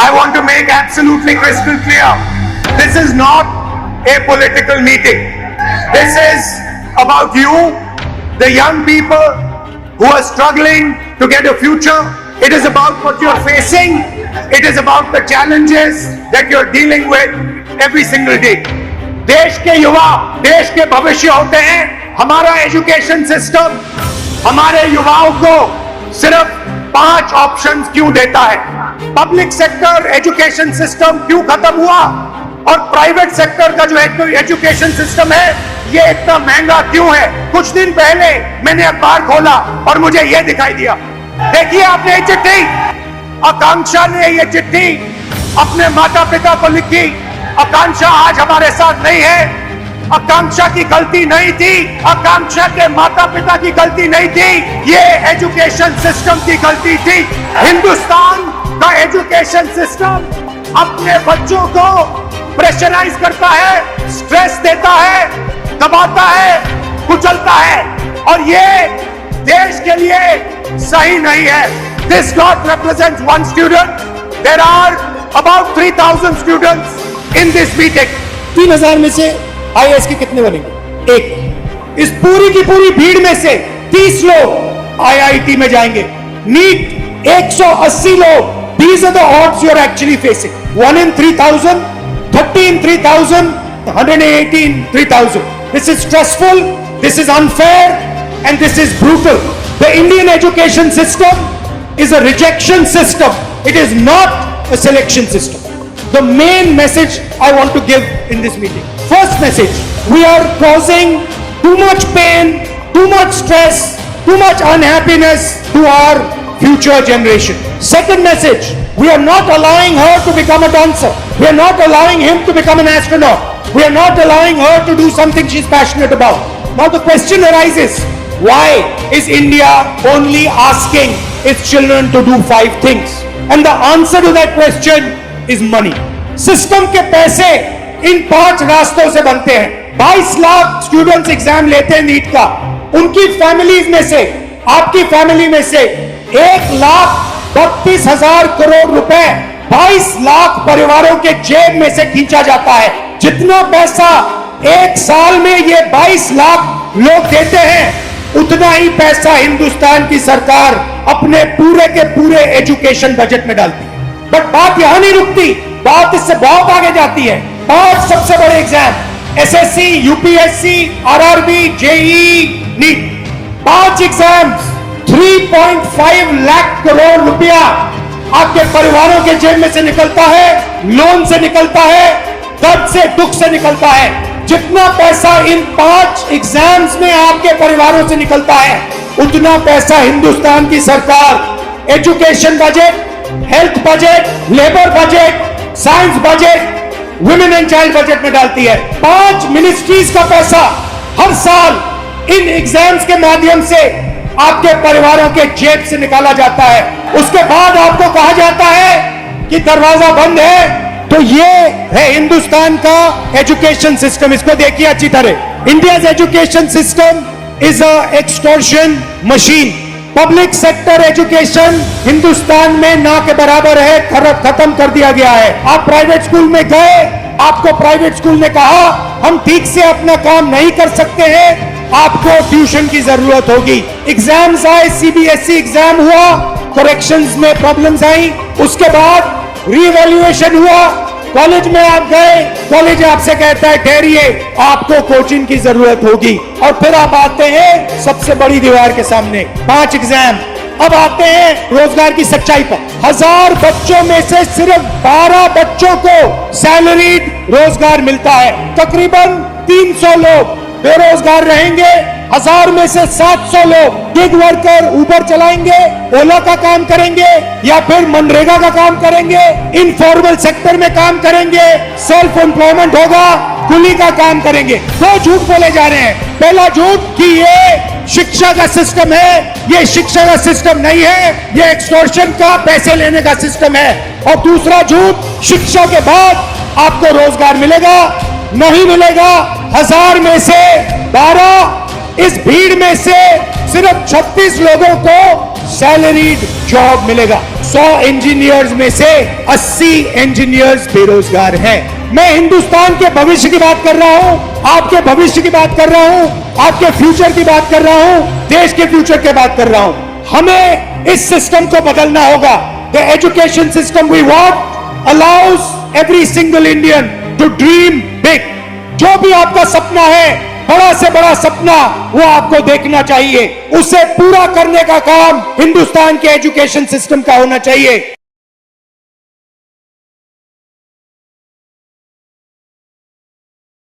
I want to make absolutely crystal clear. This is not a political meeting. This is about you, the young people who are struggling to get a future. It is about what you're facing. It is about the challenges that you're dealing with every single day. देश के युवा देश के भविष्य होते हैं. हमारा education system हमारे युवाओं को सिर्फ 5 ऑप्शंस क्यों देता है? पब्लिक सेक्टर एजुकेशन सिस्टम क्यों खत्म हुआ और प्राइवेट सेक्टर का जो एजुकेशन सिस्टम है ये इतना महंगा क्यों है? कुछ दिन पहले मैंने अखबार खोला और मुझे ये दिखाई दिया. देखिए आपने ये चिट्ठी, आकांक्षा ने ये चिट्ठी अपने माता पिता को लिखी. आकांक्षा आज हमारे साथ नहीं है. आकांक्षा की गलती नहीं थी, आकांक्षा के माता पिता की गलती नहीं थी, ये एजुकेशन सिस्टम की गलती थी. हिंदुस्तान का एजुकेशन सिस्टम अपने बच्चों को प्रेशराइज करता है, स्ट्रेस देता है, दबाता है, कुचलता है और ये देश के लिए सही नहीं है. This not represents one student. There are about 3,000 students in this meeting. 3,000 में से IAS के कितने बनेंगे? 1. इस पूरी की पूरी भीड़ में से 30 लोग IIT में जाएंगे. नीट 180 लोग. These are the odds you are actually facing. 1 in 3,000, 30 in 3,000, 180 in 3,000. This is stressful, this is unfair, and this is brutal. The Indian education system is a rejection system. It is not a selection system. The main message I want to give in this meeting. First message, we are causing too much pain, too much stress, too much unhappiness to our future generation. Second message, we are not allowing her to become a dancer. We are not allowing him to become an astronaut. We are not allowing her to do something she's passionate about. Now the question arises, why is India only asking its children to do 5 things? And the answer to that question is money. System के पैसे इन 5 रास्तों से बनते हैं. 22 lakh students exam लेते हैं NEET का. उनकी फैमिलीज में से, आपकी फैमिली में से 1,32,000 करोड़ रुपए 22 लाख परिवारों के जेब में से खींचा जाता है. जितना पैसा एक साल में ये 22 लाख लोग देते हैं उतना ही पैसा हिंदुस्तान की सरकार अपने पूरे के पूरे एजुकेशन बजट में डालती है. बट बात यहां नहीं रुकती, बात इससे बहुत आगे जाती है. 5 सबसे बड़े exam, SSC, UPSC, RRB, JEE, NEET, 5 exams 3.5 lakh crore रुपया आपके परिवारों के जेब में से निकलता है, लोन से निकलता है, दर्द से दुख से निकलता है. जितना पैसा इन 5 एग्जाम्स में आपके परिवारों से निकलता है उतना पैसा हिंदुस्तान की सरकार education budget, health budget, labour budget, science budget, women and child budget में डालती है. 5 मिनिस्ट्रीज का पैसा हर साल इन एग्जाम्स के माध्यम से आपके परिवारों के जेब से निकाला जाता है. उसके बाद आपको कहा जाता है कि दरवाजा बंद है. तो ये है हिंदुस्तान का एजुकेशन सिस्टम. इसको देखिए अच्छी तरह. India's education system is a extortion machine. Public sector education Hindustan में ना के बराबर है, खत्म कर दिया गया है. आप प्राइवेट स्कूल में गए, आपको प्राइवेट स्कूल ने कहा हम ठीक से अपना काम नहीं कर सकते हैं, आपको ट्यूशन की जरूरत होगी. एग्जाम्स आए, CBSE एग्जाम हुआ, करेक्शंस में प्रॉब्लम्स आई, उसके बाद रीवैल्यूएशन हुआ, कॉलेज में आप गए, कॉलेज आपसे कहता है ठहरिए आपको कोचिंग की जरूरत होगी. और फिर आप आते हैं सबसे बड़ी दीवार के सामने, 5 एग्जाम. अब आते हैं रोजगार की सच्चाई पर. 1000 बच्चों में से सिर्फ 12 बच्चों को सैलरीड रोजगार मिलता है. तकरीबन 300 लोग बेरोजगार रहेंगे. 1000 में से 700 लोग गिग वर्कर, ऊबर चलाएंगे, ओला का काम करेंगे या फिर मनरेगा का काम करेंगे, इनफॉर्मल सेक्टर में काम करेंगे, सेल्फ एम्प्लॉयमेंट होगा, कुली का काम करेंगे. 2 झूठ बोले जा रहे हैं. पहला झूठ कि ये शिक्षा का सिस्टम है, ये शिक्षा का सिस्टम नहीं है, ये एक्सटॉर्शन का पैसे लेने का सिस्टम है. और दूसरा झूठ, शिक्षा के बाद आपको रोजगार मिलेगा, नहीं मिलेगा. 1000 में से 12, इस भीड़ में से सिर्फ 36 लोगों को सैलरीड जॉब मिलेगा। 100 इंजीनियर्स में से 80 इंजीनियर्स बेरोजगार हैं। मैं हिंदुस्तान के भविष्य की बात कर रहा हूं, आपके भविष्य की बात कर रहा हूं, आपके फ्यूचर की बात कर रहा हूं, देश के फ्यूचर की बात कर रहा हूं। हमें इस सिस्टम को बदलना होगा। The education system we want allows every single Indian to dream big. जो भी आपका सपना है, बड़ा से बड़ा सपना, वो आपको देखना चाहिए। उसे पूरा करने का काम हिंदुस्तान के एजुकेशन सिस्टम का होना चाहिए।